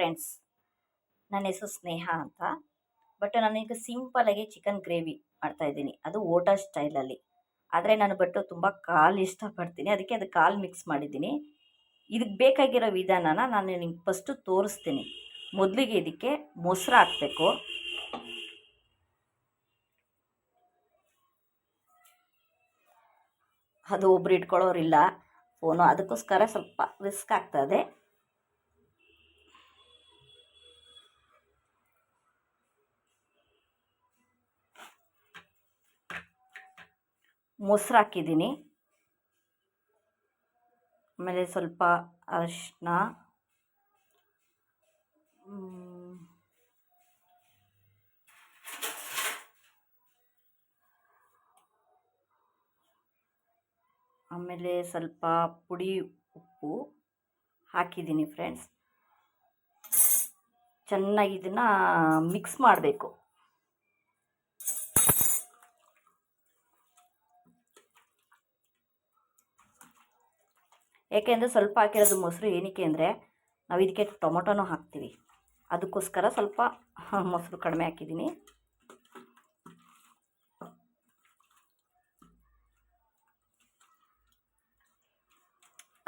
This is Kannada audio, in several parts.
ಫ್ರೆಂಡ್ಸ್, ನನ್ನ ಹೆಸರು ಸ್ನೇಹ ಅಂತ. ಬಟ್ ನಾನೀಗ ಸಿಂಪಲಾಗಿ ಚಿಕನ್ ಗ್ರೇವಿ ಮಾಡ್ತಾಯಿದ್ದೀನಿ, ಅದು ಓಟಾ ಸ್ಟೈಲಲ್ಲಿ. ಆದರೆ ನಾನು ತುಂಬ ಕಾಲು ಇಷ್ಟಪಡ್ತೀನಿ, ಅದಕ್ಕೆ ಅದು ಕಾಲು ಮಿಕ್ಸ್ ಮಾಡಿದ್ದೀನಿ. ಇದಕ್ಕೆ ಬೇಕಾಗಿರೋ ವಿಧಾನನ ನಾನು ನಿಮ್ಗೆ ಫಸ್ಟು ತೋರಿಸ್ತೀನಿ. ಮೊದಲಿಗೆ ಇದಕ್ಕೆ ಮೊಸರು ಹಾಕಬೇಕು. ಅದು ಒಬ್ರು ಇಟ್ಕೊಳ್ಳೋರಿಲ್ಲ ಫೋನು, ಅದಕ್ಕೋಸ್ಕರ ಸ್ವಲ್ಪ ರಿಸ್ಕ್ ಆಗ್ತದೆ. ಮೊಸರು ಹಾಕಿದ್ದೀನಿ, ಆಮೇಲೆ ಸ್ವಲ್ಪ ಅರಿಶಿನ, ಆಮೇಲೆ ಸ್ವಲ್ಪ ಪುಡಿ ಉಪ್ಪು ಹಾಕಿದ್ದೀನಿ ಫ್ರೆಂಡ್ಸ್. ಚೆನ್ನಾಗಿ ಇದನ್ನು ಮಿಕ್ಸ್ ಮಾಡಬೇಕು. ಏಕೆಂದರೆ ಸ್ವಲ್ಪ ಹಾಕಿರೋದು ಮೊಸರು ಏನಕ್ಕೆ ಅಂದರೆ ನಾವು ಇದಕ್ಕೆ ಟೊಮೊಟೊನೂ ಹಾಕ್ತೀವಿ, ಅದಕ್ಕೋಸ್ಕರ ಸ್ವಲ್ಪ ಮೊಸರು ಕಡಿಮೆ ಹಾಕಿದ್ದೀನಿ.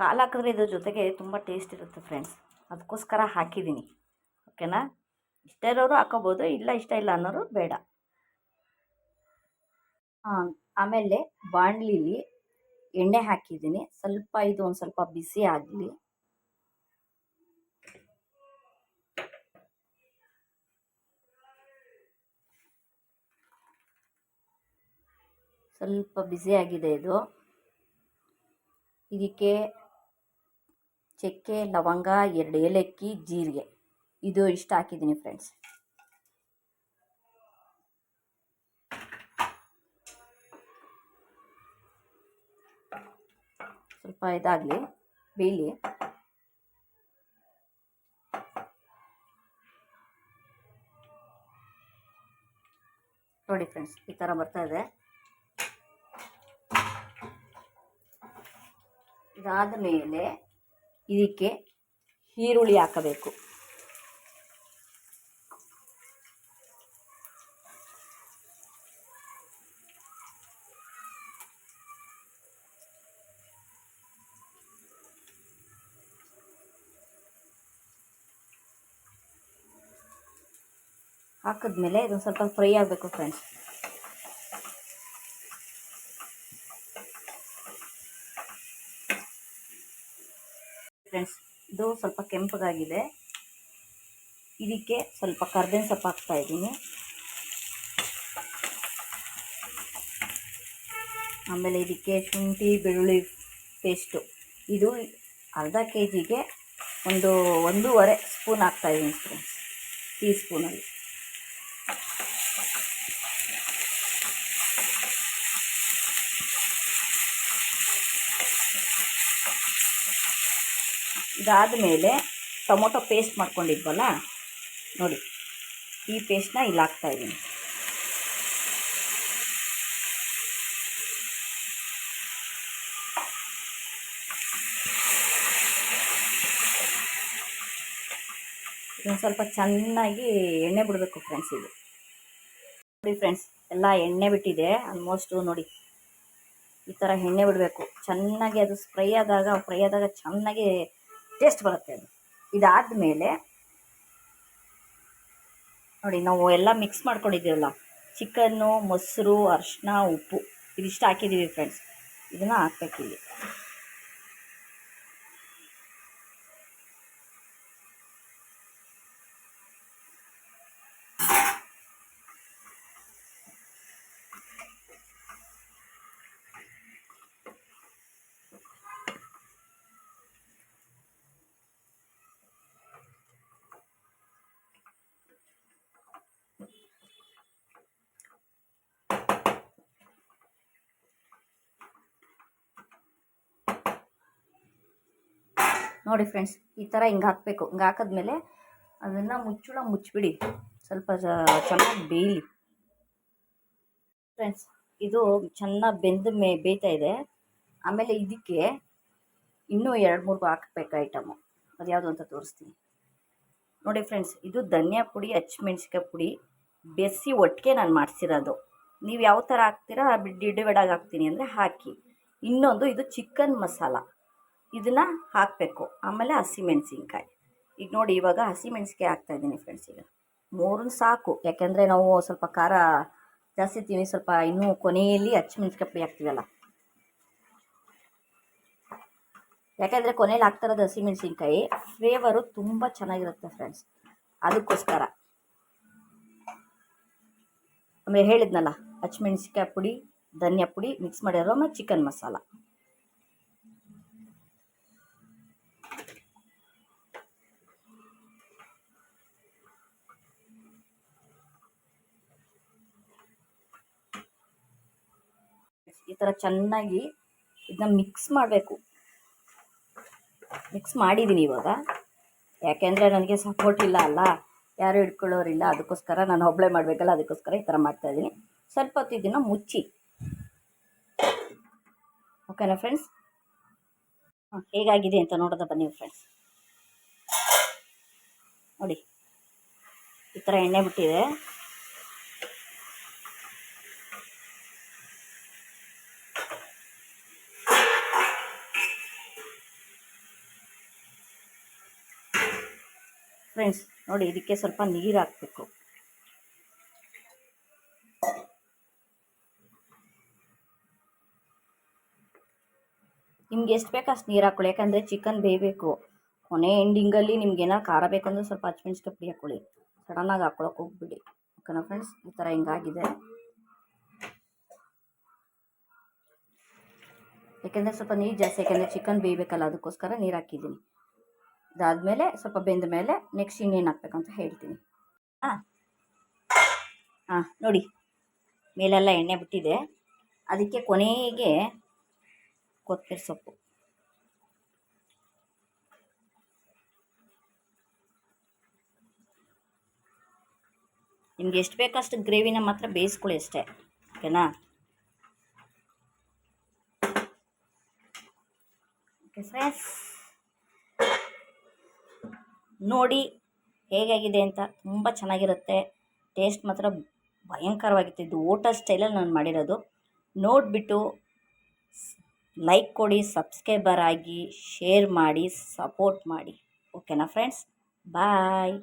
ಕಾಲು ಹಾಕಿದ್ರೆ ಇದ್ರ ಜೊತೆಗೆ ತುಂಬ ಟೇಸ್ಟ್ ಇರುತ್ತೆ ಫ್ರೆಂಡ್ಸ್, ಅದಕ್ಕೋಸ್ಕರ ಹಾಕಿದ್ದೀನಿ. ಓಕೆನಾ? ಇಷ್ಟ ಇರೋರು ಹಾಕೋಬೋದು, ಇಷ್ಟ ಇಲ್ಲ ಅನ್ನೋರು ಬೇಡ. ಆಮೇಲೆ ಬಾಣಲಿಲಿ ಎಣ್ಣೆ ಹಾಕಿದ್ದೀನಿ. ಇದು ಒಂದು ಸ್ವಲ್ಪ ಬಿಸಿ ಆಗಲಿ. ಸ್ವಲ್ಪ ಬಿಸಿಯಾಗಿದೆ ಇದು. ಇದಕ್ಕೆ ಚಕ್ಕೆ, ಲವಂಗ, 2 ಏಲಕ್ಕಿ, ಜೀರಿಗೆ, ಇದು ಇಷ್ಟ ಹಾಕಿದ್ದೀನಿ ಫ್ರೆಂಡ್ಸ್. ಸ್ವಲ್ಪ ಇದಾಗಲಿ, ಬೇಯಲಿ. ನೋಡಿ ಫ್ರೆಂಡ್ಸ್, ಈ ಥರ ಬರ್ತಾ ಇದೆ. ಇದಾದ ಮೇಲೆ ಇದಕ್ಕೆ ಈರುಳ್ಳಿ ಹಾಕಬೇಕು. ಹಾಕಿದ್ಮೇಲೆ ಇದು ಸ್ವಲ್ಪ ಫ್ರೈ ಆಗಬೇಕು ಫ್ರೆಂಡ್ಸ್. ಇದು ಸ್ವಲ್ಪ ಕೆಂಪಗಾಗಿದೆ. ಇದಕ್ಕೆ ಸ್ವಲ್ಪ ಕರ್ಬೇವಿನ ಸೊಪ್ಪು ಹಾಕ್ತಾ ಇದ್ದೀನಿ. ಆಮೇಲೆ ಇದಕ್ಕೆ ಶುಂಠಿ ಬೆಳ್ಳುಳ್ಳಿ ಪೇಸ್ಟು, ಇದು ಅರ್ಧ kgಗೆ 1.5 ಸ್ಪೂನ್ ಹಾಕ್ತಾ ಇದ್ದೀನಿ ಫ್ರೆಂಡ್ಸ್, ಟೀ ಸ್ಪೂನಲ್ಲಿ. ಇದಾದ ಮೇಲೆ ಟೊಮೊಟೊ ಪೇಸ್ಟ್ ಮಾಡ್ಕೊಂಡಿದ್ವಲ್ಲ ನೋಡಿ, ಈ ಪೇಸ್ಟ್ನ ಇಲ್ಲಿ ಹಾಕ್ತಾಯಿದ್ದೀನಿ. ಇದೊಂದು ಸ್ವಲ್ಪ ಚೆನ್ನಾಗಿ ಎಣ್ಣೆ ಬಿಡಬೇಕು ಫ್ರೆಂಡ್ಸ್. ಇದು ನೋಡಿ ಫ್ರೆಂಡ್ಸ್, ಎಲ್ಲ ಎಣ್ಣೆ ಬಿಟ್ಟಿದೆ ಆಲ್ಮೋಸ್ಟು. ನೋಡಿ, ಈ ಥರ ಎಣ್ಣೆ ಬಿಡಬೇಕು ಚೆನ್ನಾಗಿ. ಅದು ಫ್ರೈ ಆದಾಗ ಚೆನ್ನಾಗಿ ಟೇಸ್ಟ್ ಬರುತ್ತೆ ಅದು. ಇದಾದ ಮೇಲೆ ನೋಡಿ, ನಾವು ಎಲ್ಲ ಮಿಕ್ಸ್ ಮಾಡ್ಕೊಂಡಿದ್ದೀವಲ್ಲ, ಚಿಕನ್ನು, ಮೊಸರು, ಅರಿಶಿನ, ಉಪ್ಪು, ಇದಿಷ್ಟು ಹಾಕಿದ್ದೀವಿ ಫ್ರೆಂಡ್ಸ್. ಇದನ್ನು ಹಾಕ್ಬೇಕಿಲ್ಲಿ. ನೋಡಿ ಫ್ರೆಂಡ್ಸ್, ಈ ಥರ ಹಿಂಗೆ ಹಾಕಬೇಕು. ಹಿಂಗೆ ಹಾಕಿದ್ಮೇಲೆ ಅದನ್ನು ಮುಚ್ಚಿಬಿಡಿ, ಸ್ವಲ್ಪ ಚೆನ್ನಾಗಿ ಬೇಯಲಿ ಫ್ರೆಂಡ್ಸ್. ಇದು ಚೆನ್ನಾಗಿ ಬೇಯ್ತಾ ಇದೆ. ಆಮೇಲೆ ಇದಕ್ಕೆ ಇನ್ನೂ 2-3 ಹಾಕಬೇಕು ಐಟಮು. ಅದು ಯಾವುದು ಅಂತ ತೋರಿಸ್ತೀನಿ. ನೋಡಿ ಫ್ರೆಂಡ್ಸ್, ಇದು ಧನಿಯಾ ಪುಡಿ, ಹಚ್ಚಿಮೆಣ್ಸಿಕಾಯಿ ಪುಡಿ ಬೆರೆಸಿ ಒಟ್ಟಿಗೆ ನಾನು ಮಾಡಿಸಿರೋದು. ನೀವು ಯಾವ ಥರ ಹಾಕ್ತೀರಾ ಡಿವೈಡಾಗಿ ಹಾಕ್ತೀನಿ ಅಂದರೆ ಹಾಕಿ. ಇನ್ನೊಂದು ಇದು ಚಿಕನ್ ಮಸಾಲ, ಇದನ್ನು ಹಾಕಬೇಕು. ಆಮೇಲೆ ಹಸಿಮೆಣ್ಸಿನ್ಕಾಯಿ. ಈಗ ನೋಡಿ, ಇವಾಗ ಹಸಿಮೆಣ್ಸಿಕಾಯಿ ಹಾಕ್ತಾಯಿದ್ದೀನಿ ಫ್ರೆಂಡ್ಸ್. ಈಗ 3 ಸಾಕು, ಯಾಕೆಂದರೆ ನಾವು ಸ್ವಲ್ಪ ಖಾರ ಜಾಸ್ತಿ ತಿನ್ನಿ, ಸ್ವಲ್ಪ ಇನ್ನೂ ಕೊನೆಯಲ್ಲಿ ಹಸಿಮೆಣ್ಸಿಕಾಯಿ ಪುಡಿ ಹಾಕ್ತೀವಲ್ಲ, ಯಾಕೆಂದರೆ ಕೊನೆಯಲ್ಲಿ ಹಾಕ್ತಿರೋದು ಹಸಿಮೆಣ್ಸಿನ್ಕಾಯಿ ಫ್ಲೇವರು ತುಂಬ ಚೆನ್ನಾಗಿರುತ್ತೆ ಫ್ರೆಂಡ್ಸ್, ಅದಕ್ಕೋಸ್ಕರ. ಆಮೇಲೆ ಹೇಳಿದ್ನಲ್ಲ, ಹಸಿಮೆಣ್ಸಿಕಾಯಿ ಪುಡಿ, ಧನಿಯಾ ಪುಡಿ ಮಿಕ್ಸ್ ಮಾಡಿರೋ ಮತ್ತು ಚಿಕನ್ ಮಸಾಲ. ಈ ಥರ ಚೆನ್ನಾಗಿ ಇದನ್ನ ಮಿಕ್ಸ್ ಮಾಡಬೇಕು. ಮಿಕ್ಸ್ ಮಾಡಿದ್ದೀನಿ ಇವಾಗ, ಯಾಕೆಂದರೆ ನನಗೆ ಸಪೋರ್ಟ್ ಇಲ್ಲ ಅಲ್ಲ, ಯಾರು ಹಿಡ್ಕೊಳ್ಳೋರಿಲ್ಲ, ಅದಕ್ಕೋಸ್ಕರ ನಾನು ಒಬ್ಬಳೇ ಮಾಡಬೇಕಲ್ಲ, ಅದಕ್ಕೋಸ್ಕರ ಈ ಥರ ಮಾಡ್ತಾಯಿದ್ದೀನಿ. ಸ್ವಲ್ಪ ಹೊತ್ತು ಇದನ್ನು ಮುಚ್ಚಿ. ಓಕೆನಾ ಫ್ರೆಂಡ್ಸ್? ಹೇಗಾಗಿದೆ ಅಂತ ನೋಡೋದ ಬನ್ನಿ ಫ್ರೆಂಡ್ಸ್. ನೋಡಿ, ಈ ಥರ ಎಣ್ಣೆ ಬಿಟ್ಟಿದೆ. ಫ್ರೆಂಡ್ಸ್ ನೋಡಿ, ಇದಕ್ಕೆ ಸ್ವಲ್ಪ ನೀರು ಹಾಕಬೇಕು. ನಿಮ್ಗೆ ಎಷ್ಟು ಬೇಕು ಅಷ್ಟು ನೀರು ಹಾಕ್ಕೊಳ್ಳಿ, ಯಾಕಂದರೆ ಚಿಕನ್ ಬೇಯಬೇಕು. ಕೊನೆ ಎಂಡಿಂಗಲ್ಲಿ ನಿಮ್ಗೇನಾರು ಖಾರ ಬೇಕಂದ್ರೆ ಸ್ವಲ್ಪ ಹಸಿಮೆಣ್ಸಿಕಾಯಿ ಪುಡಿ ಹಾಕ್ಕೊಳ್ಳಿ, ಸಡನ್ನಾಗಿ ಹಾಕ್ಕೊಳಕ್ಕೆ ಹೋಗ್ಬಿಡಿ. ಓಕೆನಾ ಫ್ರೆಂಡ್ಸ್? ಈ ಥರ ಹಿಂಗಾಗಿದೆ. ಯಾಕೆಂದರೆ ಸ್ವಲ್ಪ ನೀರು ಜಾಸ್ತಿ, ಯಾಕೆಂದರೆ ಚಿಕನ್ ಬೇಯಬೇಕಲ್ಲ, ಅದಕ್ಕೋಸ್ಕರ ನೀರು ಹಾಕಿದ್ದೀನಿ. ಇದಾದಮೇಲೆ ಸ್ವಲ್ಪ ಬೆಂದ ಮೇಲೆ ನೆಕ್ಸ್ಟ್ ಇನ್ನೇನು ಹಾಕ್ಬೇಕಂತ ಹೇಳ್ತೀನಿ. ನೋಡಿ, ಮೇಲೆಲ್ಲ ಎಣ್ಣೆ ಬಿಟ್ಟಿದೆ. ಅದಕ್ಕೆ ಕೊನೆಗೆ ಕೊತ್ತಂಬರಿ ಸೊಪ್ಪು. ನಿಮ್ಗೆ ಎಷ್ಟು ಬೇಕಷ್ಟು ಗ್ರೇವಿನ ಮಾತ್ರ ಬೇಯಿಸ್ಕೊಳ್ಳಿ ಅಷ್ಟೇ, ಓಕೆನಾ? ಓಕೆ ಫ್ರೆಂಡ್ಸ್, ನೋಡಿ ಹೇಗಾಗಿದೆ ಅಂತ. ತುಂಬ ಚೆನ್ನಾಗಿರುತ್ತೆ, ಟೇಸ್ಟ್ ಮಾತ್ರ ಭಯಂಕರವಾಗಿತ್ತು. ಇದು ಹೋಟೆಲ್ ಸ್ಟೈಲಲ್ಲಿ ನಾನು ಮಾಡಿರೋದು. ನೋಡಿಬಿಟ್ಟು ಲೈಕ್ ಕೊಡಿ, ಸಬ್ಸ್ಕ್ರೈಬರ್ ಆಗಿ, ಶೇರ್ ಮಾಡಿ, ಸಪೋರ್ಟ್ ಮಾಡಿ. ಓಕೆನಾ ಫ್ರೆಂಡ್ಸ್? ಬಾಯ್.